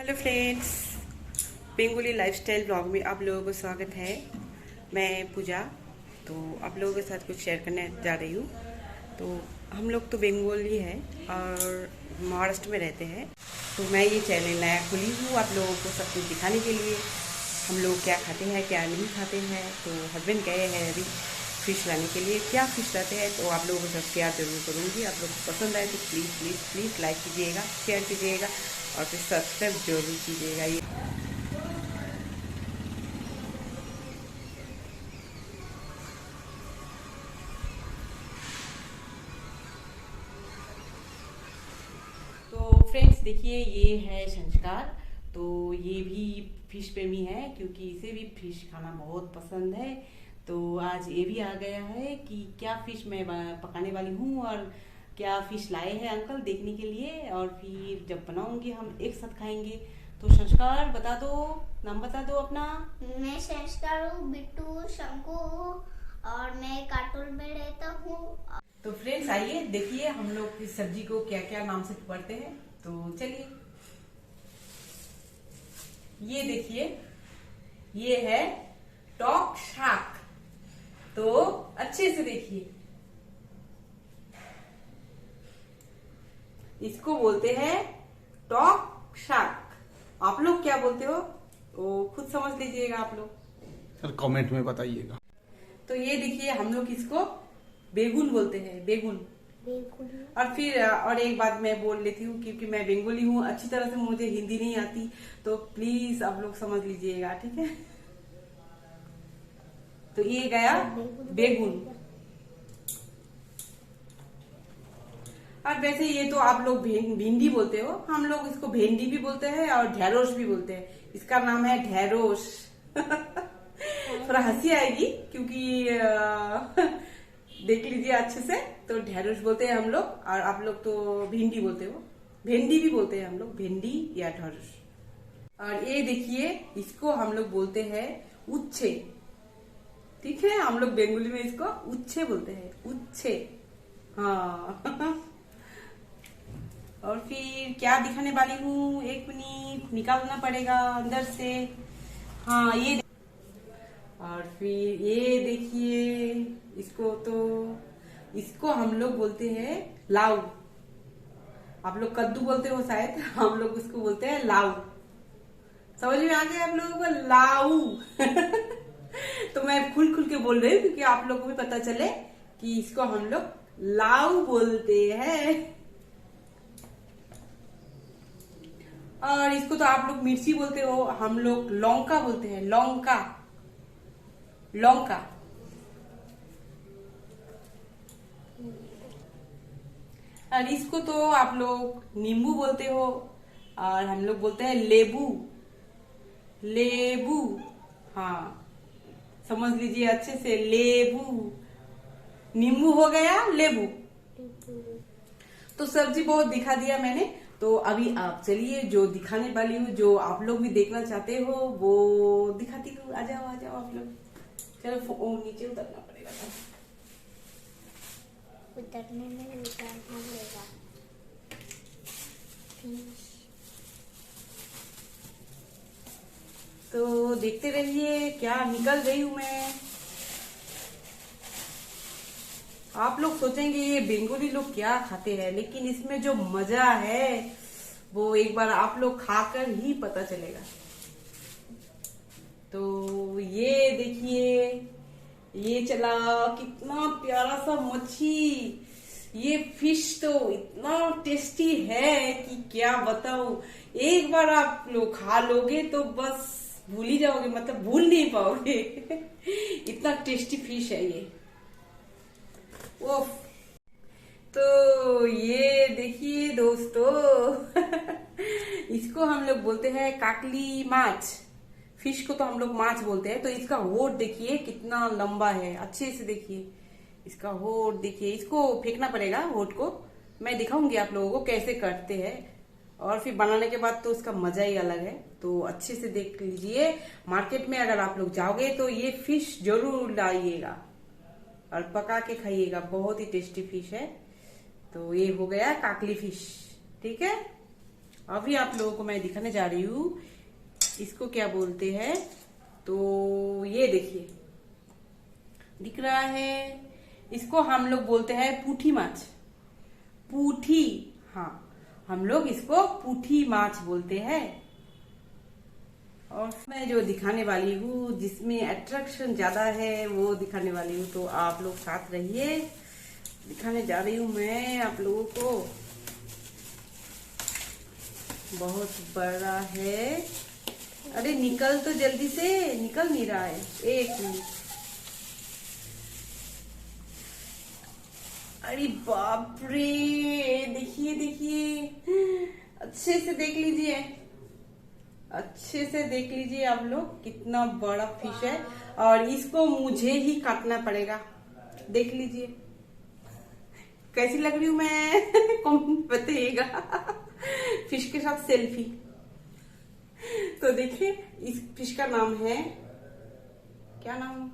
Hello friends, Bengali lifestyle blog में आप लोगों को स्वागत है। मैं पूजा। तो आप लोगों के साथ कुछ शेयर करने जा रही हूँ। तो हम लोग तो बेंगोली है और महाराष्ट्र में रहते हैं। तो मैं ये चैनल नया खुली हूँ आप लोगों को सब कुछ दिखाने के लिए। हम लोग क्या खाते हैं क्या नहीं खाते हैं। तो हस्बैंड गए हैं अभी फ़िश लाने के लिए। क्या फ़िश लाते हैं तो आप लोगों को सब शेयर जरूर करूँगी। आप लोग को पसंद आए तो प्लीज़ प्लीज़ प्लीज़ लाइक कीजिएगा, शेयर कीजिएगा और फिर सब्सक्राइब जरूर कीजिएगा। ये तो फ्रेंड्स देखिए, ये है संस्कार। तो ये भी फिश प्रेमी है क्योंकि इसे भी फिश खाना बहुत पसंद है। तो आज ये भी आ गया है कि क्या फिश मैं पकाने वाली हूँ और क्या फिश लाए हैं अंकल देखने के लिए। और फिर जब बनाऊंगी हम एक साथ खाएंगे। तो संस्कार बता दो, नाम बता दो अपना। मैं संस्कार हूँ, बिट्टू, शंकु और मैं काटोल में रहता हूँ। तो फ्रेंड्स आइए देखिए हम लोग इस सब्जी को क्या क्या नाम से पढ़ते हैं। तो चलिए, ये देखिए, ये है टॉक शाक। तो अच्छे से देखिए, इसको बोलते हैं टॉक शाक। आप लोग क्या बोलते हो तो खुद समझ लीजिएगा आप लोग। सर कमेंट में बताइएगा। तो ये देखिए, हम लोग इसको बेगुन बोलते हैं, बेगुन। और फिर और एक बात मैं बोल लेती हूँ, क्योंकि मैं बंगाली हूँ, अच्छी तरह से मुझे हिंदी नहीं आती, तो प्लीज आप लोग समझ लीजिएगा, ठीक है। तो ये गया बेगुन। और वैसे ये तो आप लोग भिंडी बोलते हो, हम लोग इसको भेंडी भी बोलते हैं और ढेरोस भी बोलते हैं। इसका नाम है ढेरोस। थोड़ा हंसी आएगी क्योंकि देख लीजिए अच्छे से। तो ढेरोस बोलते हैं हम लोग, और आप लोग तो भिंडी बोलते हो, भेंडी भी बोलते हैं हम लोग, भेंडी या ढेरोस। और ये देखिए, इसको हम लोग बोलते हैं उच्छे, ठीक है। हम लोग बंगाली में इसको उच्छे बोलते हैं, उच्छे। हाँ। और फिर क्या दिखाने वाली हूँ, एक मिनट निकालना पड़ेगा अंदर से। हाँ, ये और फिर ये देखिए, इसको हम लोग बोलते हैं लाऊ। आप लोग कद्दू बोलते हो शायद, हम लोग उसको बोलते हैं लाऊ। समझ में आ गया आप लोगों को, लाऊ। तो मैं खुल खुल के बोल रही हूँ क्योंकि आप लोगों को भी पता चले कि इसको हम लोग लाऊ बोलते हैं। और इसको तो आप लोग मिर्ची बोलते हो, हम लोग लौंका बोलते हैं, लौंका, लौंका। और इसको तो आप लोग नींबू बोलते हो और हम लोग बोलते हैं लेबू, लेबू। हाँ, समझ लीजिए अच्छे से, लेबू। नींबू हो गया लेबू। तो सब्जी बहुत दिखा दिया मैंने। तो अभी आप चलिए, जो दिखाने वाली हूँ, जो आप लोग भी देखना चाहते हो वो दिखाती हूँ। आ जाओ आ जाओ आप लोग। चलो नीचे उतरना पड़ेगा, उतरने में उतारना पड़ेगा। तो देखते रहिए क्या निकल रही हूँ मैं। आप लोग सोचेंगे ये बंगाली लोग क्या खाते हैं, लेकिन इसमें जो मजा है वो एक बार आप लोग खाकर ही पता चलेगा। तो ये देखिए, ये चला, कितना प्यारा सा मच्छी। ये फिश तो इतना टेस्टी है कि क्या बताऊं। एक बार आप लोग खा लोगे तो बस भूल ही जाओगे, मतलब भूल नहीं पाओगे। इतना टेस्टी फिश है ये। ओफ। तो ये देखिए दोस्तों, इसको हम लोग बोलते हैं काकली माछ। फिश को तो हम लोग माछ बोलते हैं। तो इसका होठ देखिए कितना लंबा है, अच्छे से देखिए इसका होठ देखिए। इसको फेंकना पड़ेगा होठ को, मैं दिखाऊंगी आप लोगों को कैसे करते हैं। और फिर बनाने के बाद तो उसका मजा ही अलग है। तो अच्छे से देख लीजिए। मार्केट में अगर आप लोग जाओगे तो ये फिश जरूर लाइएगा और पका के खाइएगा, बहुत ही टेस्टी फिश है। तो ये हो गया काकली फिश, ठीक है। अभी आप लोगों को मैं दिखाने जा रही हूँ इसको क्या बोलते हैं। तो ये देखिए, दिख रहा है, इसको हम लोग बोलते हैं पूठी माछ। पूठी, हाँ, हम लोग इसको पूठी माछ बोलते हैं। और मैं जो दिखाने वाली हूँ, जिसमें अट्रैक्शन ज्यादा है, वो दिखाने वाली हूँ। तो आप लोग साथ रहिए, दिखाने जा रही हूँ मैं आप लोगों को। बहुत बड़ा है। अरे निकल तो जल्दी से, निकल नहीं रहा है, एक मिनट। अरे बाप रे, देखिए देखिए, अच्छे से देख लीजिए, अच्छे से देख लीजिए आप लोग, कितना बड़ा फिश है। और इसको मुझे ही काटना पड़ेगा। देख लीजिए कैसी लग रही हूं मैं, कौन बताइएगा। फिश के साथ सेल्फी। तो देखिए, इस फिश का नाम है, क्या नाम,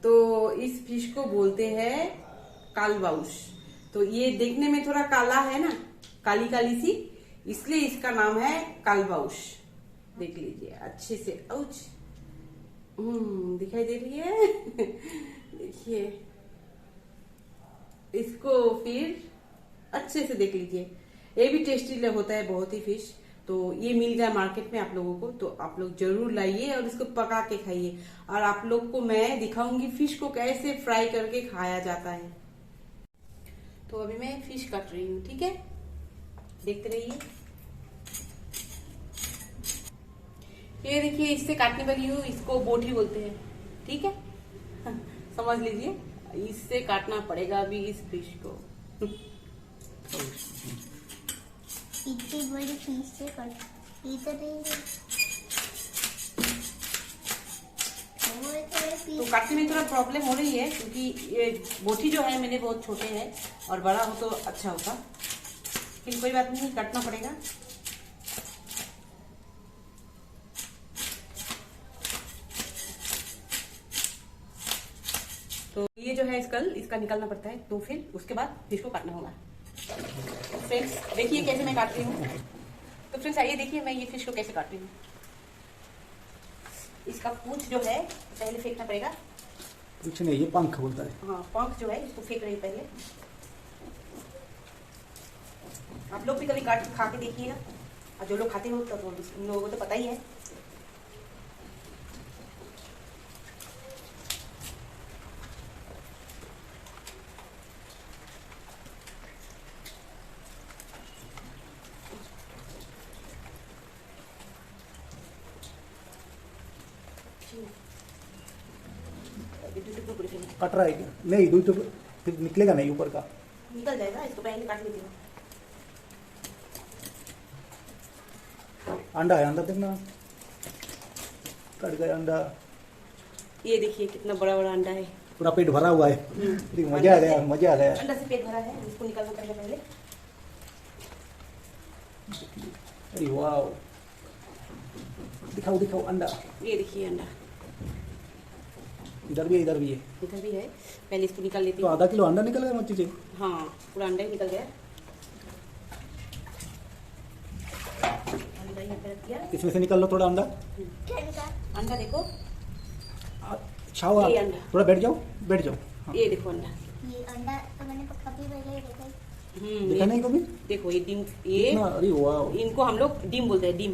तो इस फिश को बोलते हैं कालबाउस। तो ये देखने में थोड़ा काला है ना, काली काली सी, इसलिए इसका नाम है कालबाउस। देख लीजिए अच्छे से, औच, दिखाई दे रही है। देखिए, इसको फिर अच्छे से देख लीजिए। ये भी टेस्टी होता है बहुत ही फिश। तो ये मिल जाए मार्केट में आप लोगों को, तो आप लोग जरूर लाइए और इसको पका के खाइए। और आप लोग को मैं दिखाऊंगी फिश को कैसे फ्राई करके खाया जाता है। तो अभी मैं फिश काट रही हूँ, ठीक है, देखते रहिए। ये देखिए, इससे काटने वाली हूँ, इसको बोटी बोलते हैं, ठीक है। समझ लीजिए, इससे काटना पड़ेगा अभी इस फिश को। इतनी बड़ी फिश से कट इधर तो काटने में थोड़ा प्रॉब्लम हो रही है, क्योंकि ये बोटी जो है मेरे बहुत छोटे हैं, और बड़ा हो तो अच्छा होता, लेकिन कोई बात नहीं, काटना पड़ेगा। तो ये जो है स्कल, इसका निकालना पड़ता है, तो फिर उसके बाद फिश को काटना होगा। फ्रेंड्स देखिए कैसे मैं काट रही हूँ। तो फ्रेंड्स आइए देखिए मैं ये फिश को कैसे काट रही हूँ। इसका पूंछ जो है पहले फेंकना पड़ेगा। कुछ नहीं, ये पंख बोलता है। हाँ, पंख जो है इसको फेंक रही पहले। आप लोग भी कभी काट खा के देखिएगा, और जो लोग खाते हो तो उन लोगों को तो पता ही है। कट रहा है क्या? नहीं, दूध तो फिर निकलेगा नहीं ऊपर का। निकल जाएगा, इसको पहले काट लीजिए। अंडा है, अंडा देखना, कट गया अंडा। ये देखिए कितना बड़ा बड़ा अंडा है, पूरा पेट भरा हुआ है। मजा आ गया, मजा आ गया। अंडा से पेट भरा है, इसको निकालना पड़ेगा पहले। अरे वाह, दिखाओ दिखाओ अंडा। ये देखिए अंडा, इधर भी है, इधर भी है, इधर भी है। पहले इसको निकाल लेती तो हूँ। आधा किलो अंडा निकल गया मच्छी से। हाँ, पूरा अंडा ही निकल गया। अंडा यहाँ पे रख दिया। इसमें से निकाल लो थोड़ा अंडा। अंडा देखो, छाओ, ये अंडा। थोड़ा बैठ जाओ, बैठ जाओ। हाँ। ये देखो अंडा। ये अंडा तो मैंने कभी पहले ही देखा है। देखा नहीं कभी? देखो ये डिम, ये इतना, अरे वाह। इनको हम लोग डिम बोलते हैं, डिम।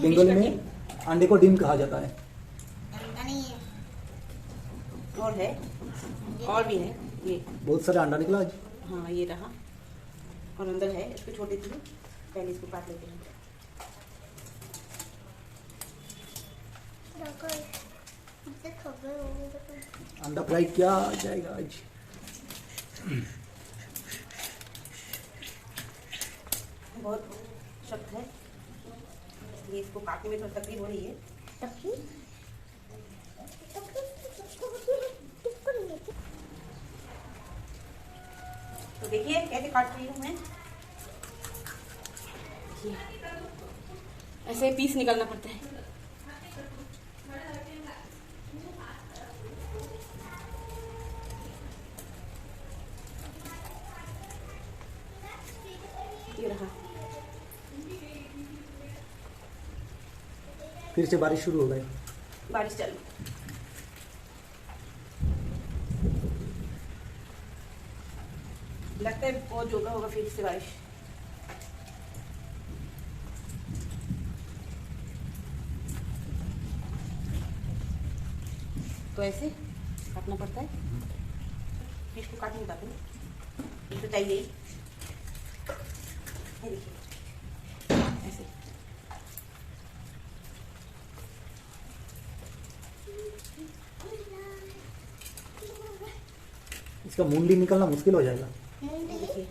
बंगाली में अंडे को डिम कहा जाता है। अंडा नहीं है, और है, और भी है। ये बहुत सारा अंडा निकला आज। हाँ, ये रहा, और अंदर है, इसको छोड़ देती हूँ। पहले इसको काट लेते हैं। इससे खबर हो गई तो अंडा फ्राई किया जाएगा आज। बहुत सख्त है, ये इसको काटने में थोड़ी तकलीफ हो रही है। तो देखिए कैसे काट रही हूँ मैं। ऐसे पीस निकालना पड़ता है। ये रहा, फिर से बारिश शुरू हो गई। बारिश चालू। लगता है बहुत जोगा होगा फिर से बारिश। तो ऐसे काटना पड़ता है। फिश को काट नहीं पाते, तो चाहिए ये देखिए ऐसे। इसका मुंडी निकलना मुश्किल हो जाएगा। मुंडी?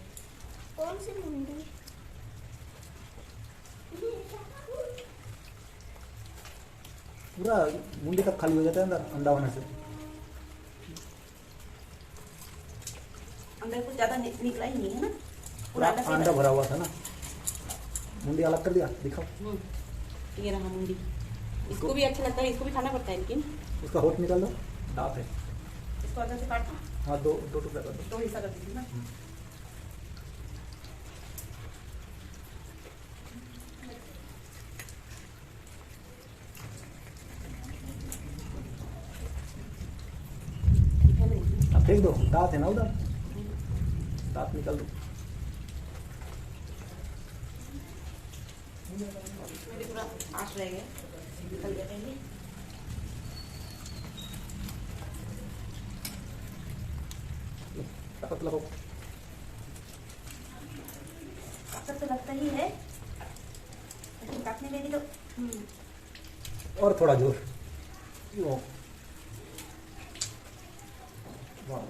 कौन सी मुंडी? पूरा मुंडी तक खाली हो जाता है अंदर अंडा होने से। अंदर कुछ ज्यादा निकला ही नहीं है ना, पूरा अंडा से अंडा भरा हुआ था ना। मुंडी अलग कर दिया, दिखाओ। ये रहा मुंडी। इसको भी अच्छा लगता है, इसको भी खाना पड़ता है, लेकिन उसका होठ निकाल दो, दांत है। इसको अंदर से काट दो, हाँ, दो टुकड़ा कर दो। दो हिस्सा कर दीजिए ना। अब फेंक दो, दांत है ना उधर, दांत निकाल दो। मेरे पूरा आश रह गया, निकल गया पहले। ताकत लगाओ। ताकत तो लगता ही है, लेकिन काटने में भी तो और थोड़ा जोर। यो। वाह,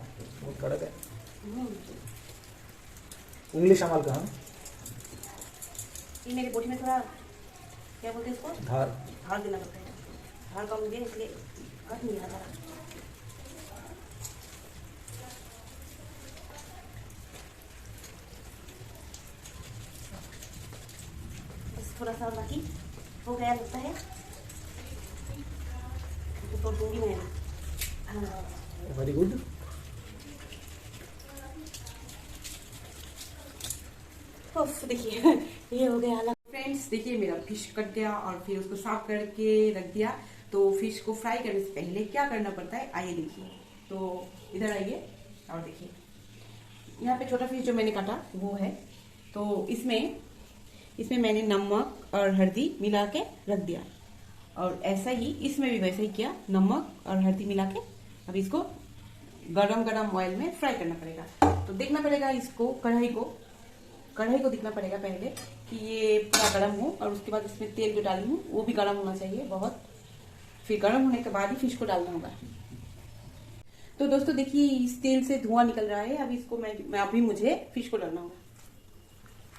बहुत कड़क है। उंगली संभाल कर। हाँ, ये मेरी बोटी में थोड़ा क्या बोलते हैं इसको, धार। धार देना पड़ता है। धार कम मुझे इसलिए कट नहीं आता। बस थोड़ा सा बाकी हो गया लगता है, तो दूंगी मैं। हाँ, वेरी गुड। देखिए ये हो गया अलग। फ्रेंड्स देखिए मेरा फिश कट गया और फिर उसको साफ करके रख दिया। तो फिश को फ्राई करने से पहले क्या करना पड़ता है आइए देखिए। तो इधर आइए और देखिए, यहाँ पे छोटा फिश जो मैंने काटा वो है। तो इसमें मैंने नमक और हल्दी मिला के रख दिया, और ऐसा ही इसमें भी वैसा ही किया, नमक और हल्दी मिला के। अब इसको गरम ऑयल में फ्राई करना पड़ेगा। तो देखना पड़ेगा इसको, कढ़ाई को देखना पड़ेगा पहले कि ये पूरा गर्म हो, और उसके बाद इसमें तेल जो डाली हूँ वो भी गर्म होना चाहिए बहुत। फिर गर्म होने के बाद ही फिश को डालना होगा। तो दोस्तों देखिए इस तेल से धुआं निकल रहा है। अब इसको मैं अभी मुझे फिश को डालना होगा।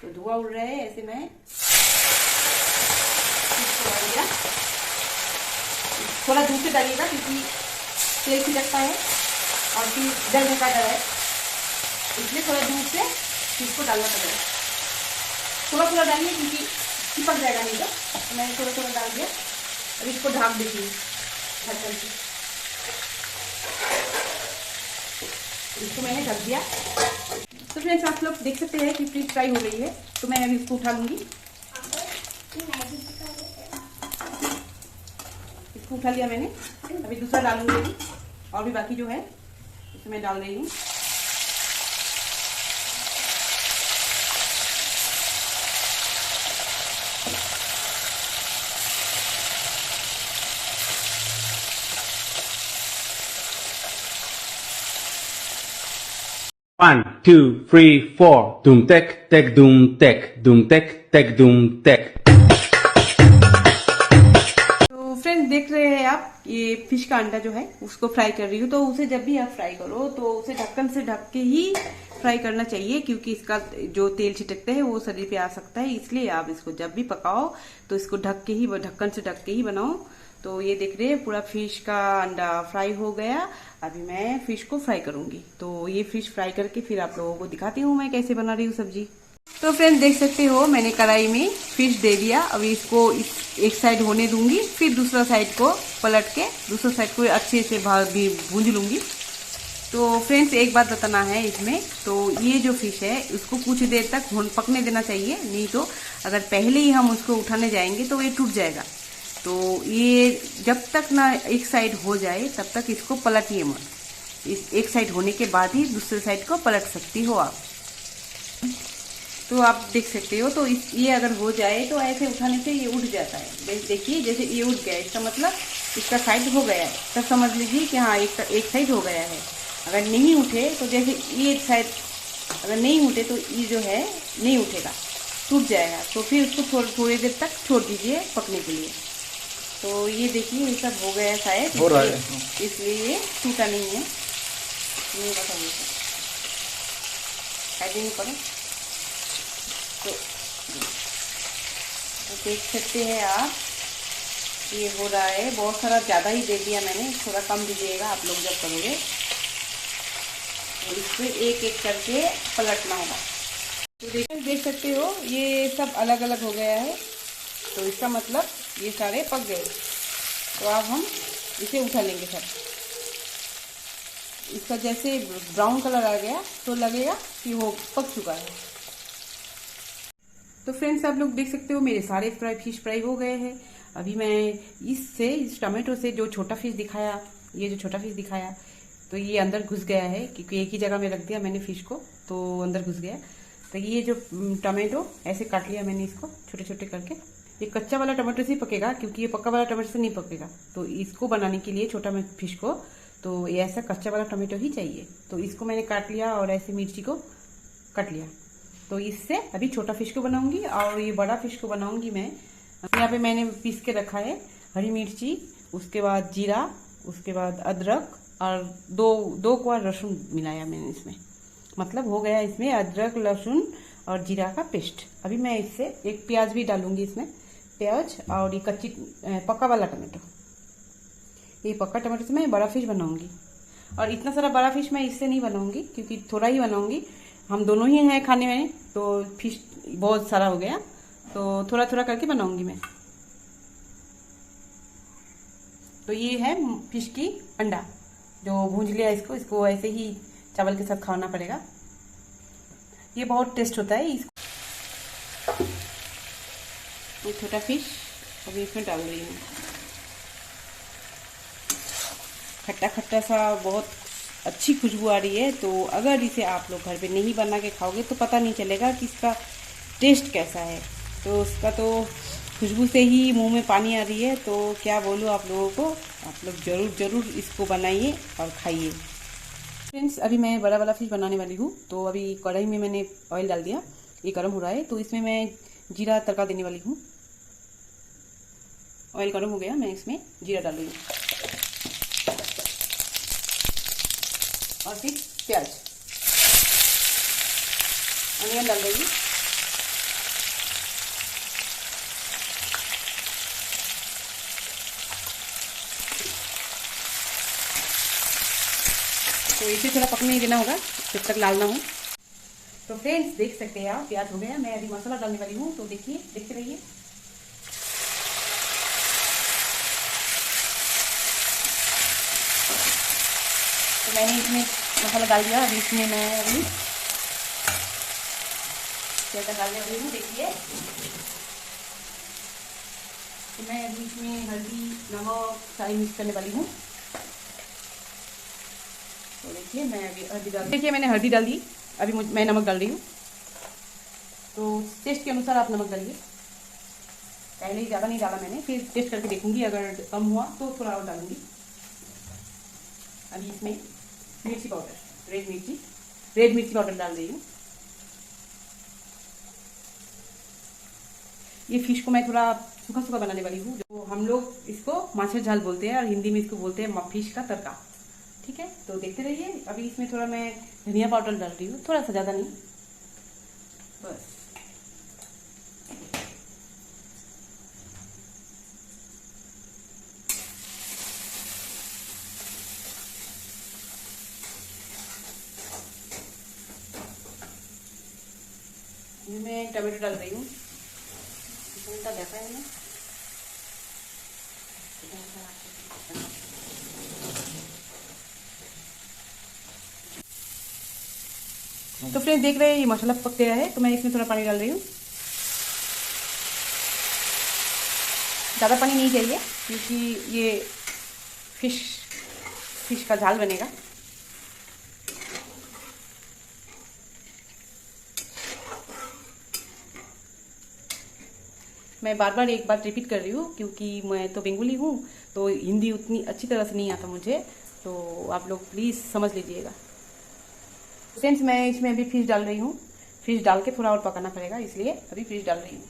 तो धुआं उड़ रहा है, ऐसे मैं फिश को डाल दिया। थोड़ा दूर से डालिएगा क्योंकि तेल छिटकता है और फिर जलने का डर है, इसलिए थोड़ा दूर से फिश को डालना पड़ेगा। थोड़ा डालिए क्योंकि चिपक जाएगा नहीं तो मैंने थोड़ा डाल दिया। अब इसको ढक दीजिए ढक्कन से। इसको मैंने ढक दिया। तो फ्रेंड्स आप लोग देख सकते हैं कि फिश फ्राई हो गई है। तो मैं अभी इसको उठा लूंगी। इसको उठा लिया मैंने, अभी दूसरा डालूंगी और भी बाकी जो है इसमें मैं डाल रही हूँ। One, two, three, four. Doom tek tek doom tek doom tek tek doom tek. तो फ्रेंड्स देख रहे हैं आप, ये फिश का अंडा जो है उसको फ्राई कर रही हूँ। तो उसे जब भी आप फ्राई करो तो उसे ढक्कन से ढक के ही फ्राई करना चाहिए, क्योंकि इसका जो तेल छिटकता है वो शरीर पे आ सकता है। इसलिए आप इसको जब भी पकाओ तो इसको ढक्कन से ढक के ही बनाओ। तो ये देख रहे हैं पूरा फिश का अंडा फ्राई हो गया। अभी मैं फिश को फ्राई करूंगी। तो ये फिश फ्राई करके फिर आप लोगों को दिखाती हूँ मैं कैसे बना रही हूँ सब्जी। तो फ्रेंड्स देख सकते हो मैंने कढ़ाई में फिश दे दिया। अभी इसको एक साइड होने दूंगी, फिर दूसरा साइड को पलट के दूसरा साइड को अच्छे से भी भूंज लूंगी। तो फ्रेंड्स एक बात बताना है इसमें, तो ये जो फिश है उसको कुछ देर तक पकने देना चाहिए, नहीं तो अगर पहले ही हम उसको उठाने जाएंगे तो ये टूट जाएगा। तो ये जब तक ना एक साइड हो जाए तब तक इसको पलटिए मत। इस एक साइड होने के बाद ही दूसरे साइड को पलट सकती हो आप। तो आप देख सकते हो, तो ये अगर हो जाए तो ऐसे उठाने से ये उठ जाता है। देखिए जैसे ये उठ गया, इसका मतलब इसका साइड हो गया है, तब समझ लीजिए कि हाँ एक साइड हो गया है। अगर नहीं उठे तो जैसे ये साइड अगर नहीं उठे तो ये जो है नहीं उठेगा, टूट जाएगा। तो फिर उसको थोड़ी देर तक छोड़ दीजिए पकने के लिए। तो ये देखिए ये सब हो गया शायद, हो रहा है, इसलिए ये टूटा नहीं है। नहीं बताइए नहीं करो तो देख सकते हैं आप, ये हो रहा है। बहुत सारा ज़्यादा ही दे दिया मैंने, थोड़ा कम दीजिएगा आप लोग जब करोगे। तो इसको एक एक करके पलटना होगा। तो देख सकते हो ये सब अलग अलग हो गया है, तो इसका मतलब ये सारे पक गए। तो अब हम इसे उठा लेंगे सब। इसका जैसे ब्राउन कलर आ गया तो लगेगा कि वो पक चुका है। तो फ्रेंड्स आप लोग देख सकते हो मेरे सारे फिश फ्राई हो गए हैं। अभी मैं इस टमाटो से जो छोटा फिश दिखाया, ये जो छोटा फिश दिखाया, तो ये अंदर घुस गया है क्योंकि एक ही जगह में रख दिया मैंने फिश को, तो अंदर घुस गया। तो ये जो टमाटो ऐसे काट लिया मैंने इसको छोटे छोटे करके। ये कच्चा वाला टमाटो से ही पकेगा क्योंकि ये पक्का वाला टमाटो से नहीं पकेगा। तो इसको बनाने के लिए छोटा फिश को तो ये ऐसा कच्चा वाला टमाटो ही चाहिए। तो इसको मैंने काट लिया और ऐसे मिर्ची को काट लिया। तो इससे अभी छोटा फिश को बनाऊंगी और ये बड़ा फिश को बनाऊंगी मैं। यहाँ पे मैंने पीस के रखा है हरी मिर्ची, उसके बाद जीरा, उसके बाद अदरक और दो क्वा लहसुन मिलाया मैंने इसमें। मतलब हो गया इसमें अदरक लहसुन और जीरा का पेस्ट। अभी मैं इससे एक प्याज भी डालूंगी इसमें, प्याज और ये कच्ची पक्का वाला टमाटो। ये पक्का टमाटो से मैं बड़ा फिश बनाऊंगी। और इतना सारा बड़ा फिश मैं इससे नहीं बनाऊंगी क्योंकि थोड़ा ही बनाऊंगी, हम दोनों ही हैं खाने में, तो फिश बहुत सारा हो गया, तो थोड़ा थोड़ा करके बनाऊंगी मैं। तो ये है फिश की अंडा जो भूंज लिया, इसको ऐसे ही चावल के साथ खाना पड़ेगा। ये बहुत टेस्ट होता है। ये छोटा फिश अभी इसमें डाल रही हूँ। खट्टा खट्टा सा बहुत अच्छी खुशबू आ रही है। तो अगर इसे आप लोग घर पे नहीं बना के खाओगे तो पता नहीं चलेगा कि इसका टेस्ट कैसा है। तो उसका तो खुशबू से ही मुंह में पानी आ रही है। तो क्या बोलूँ आप लोगों को, आप लोग ज़रूर इसको बनाइए और खाइए। फ्रेंड्स अभी मैं बड़ा वाला फिश बनाने वाली हूँ। तो अभी कढ़ाई में मैंने ऑयल डाल दिया, ये गर्म हो रहा है। तो इसमें मैं जीरा तड़का देने वाली हूँ। ऑयल गर्म हो गया, मैं इसमें जीरा डाल रही हूँ और फिर प्याज, अनियन डाल देंगे। तो इसे थोड़ा पकने ही देना होगा जब तक लाल ना हो। तो फ्रेंड्स देख सकते हैं आप, प्याज हो गया। मैं अभी मसाला डालने वाली हूँ, तो देखिए देखते रहिए। तो मैंने इसमें मसाला डाल दिया। अभी इसमें मैं अभी क्या डालने वाली हूँ, देखिए। तो मैं अभी इसमें हल्दी नमक सारी मिक्स करने वाली हूँ। तो देखिए मैं अभी हल्दी डाल, देखिए मैंने हल्दी डाल दी। अभी मैं नमक डाल रही हूँ। तो टेस्ट के अनुसार आप नमक डालिए। पहले ही ज़्यादा नहीं डाला मैंने, फिर टेस्ट करके देखूंगी, अगर कम हुआ तो थोड़ा और डालूंगी। अभी इसमें मिर्ची पाउडर, रेड मिर्ची पाउडर डाल रही हूँ। ये फिश को मैं थोड़ा सूखा सूखा बनाने वाली हूँ। जो हम लोग इसको माछर झाल बोलते हैं और हिंदी में इसको बोलते हैं फिश का तड़का। ठीक है, तो देखते रहिए। अभी इसमें थोड़ा मैं धनिया पाउडर डाल रही हूँ, थोड़ा सा, ज़्यादा नहीं, बस। मैं टमाटो डाल रही हूँ, देखा है ना। तो फ्रेंड्स देख रहे हैं ये मसाला पक गया है। तो मैं इसमें थोड़ा पानी डाल रही हूँ। ज़्यादा पानी नहीं चाहिए क्योंकि ये फिश का झाल बनेगा। मैं बार बार एक बार रिपीट कर रही हूँ क्योंकि मैं तो बंगाली हूँ, तो हिंदी उतनी अच्छी तरह से नहीं आता मुझे, तो आप लोग प्लीज़ समझ लीजिएगा। फ्रेंड्स, मैं इसमें अभी फिश डाल रही हूँ। फिश डाल के थोड़ा और पकाना पड़ेगा, इसलिए अभी फिश डाल रही हूँ।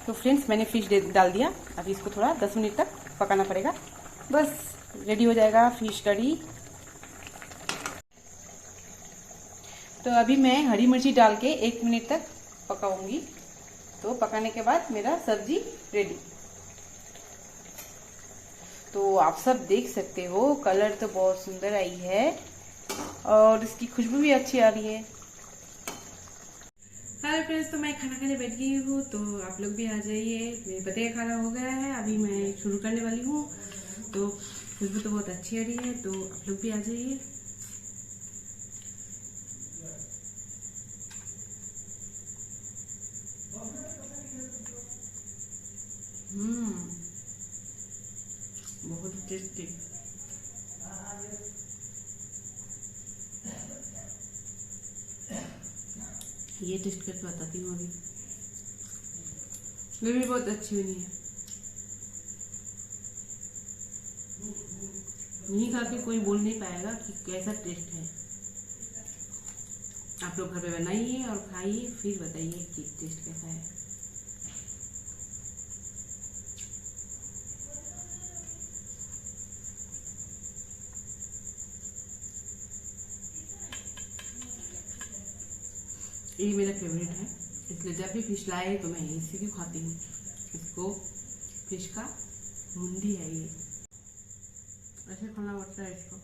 तो फ्रेंड्स, मैंने फिश डाल दिया। अभी इसको थोड़ा 10 मिनट तक पकाना पड़ेगा, बस रेडी हो जाएगा फिश करी। तो अभी मैं हरी मिर्ची डाल के 1 मिनट तक पकाऊंगी। तो पकाने के बाद मेरा सब्जी रेडी। तो आप सब देख सकते हो, कलर तो बहुत सुंदर आई है और इसकी खुशबू भी अच्छी आ रही है। हेलो फ्रेंड्स, तो मैं खाना खाने बैठ गई हूँ, तो आप लोग भी आ जाइए। मेरे पति का खाना हो गया है, अभी मैं शुरू करने वाली हूँ। तो खुशबू तो बहुत अच्छी आ रही है, तो आप लोग भी आ जाइए। बहुत टेस्टी। ये टेस्ट करके बताती हूँ अभी। ये भी बहुत अच्छी बनी है। नहीं खा के कोई बोल नहीं पाएगा कि कैसा टेस्ट है। आप लोग घर पे बनाइए और खाइए, फिर बताइए कि टेस्ट कैसा है। ये मेरा फेवरेट है, इसलिए जब भी फिश लाए तो मैं इसी को खाती हूँ। इसको फिश का मुंडी है ये, ऐसे खाना पड़ता है इसको।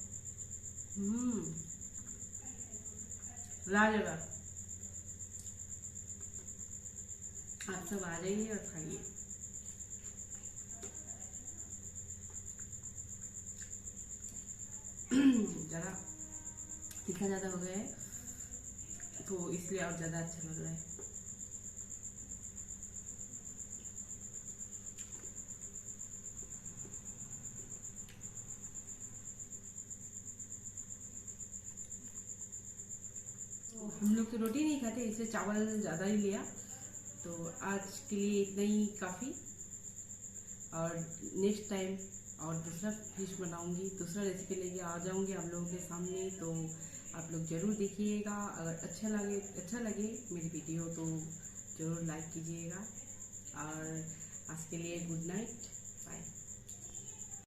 लाजवाब। आप सब आ जाइए और खाइए। जरा तीखा ज़्यादा हो गया है, तो इसलिए और ज़्यादा अच्छा लग रहा है। हम लोग तो रोटी नहीं खाते, इसलिए चावल ज़्यादा ही लिया। तो आज के लिए इतना ही काफ़ी, और नेक्स्ट टाइम और दूसरा फिश बनाऊंगी, दूसरा रेसिपी लेके आ जाऊंगी आप लोगों के सामने। तो आप लोग ज़रूर देखिएगा। अगर अच्छा लगे मेरी वीडियो तो ज़रूर लाइक कीजिएगा। और आज के लिए गुड नाइट।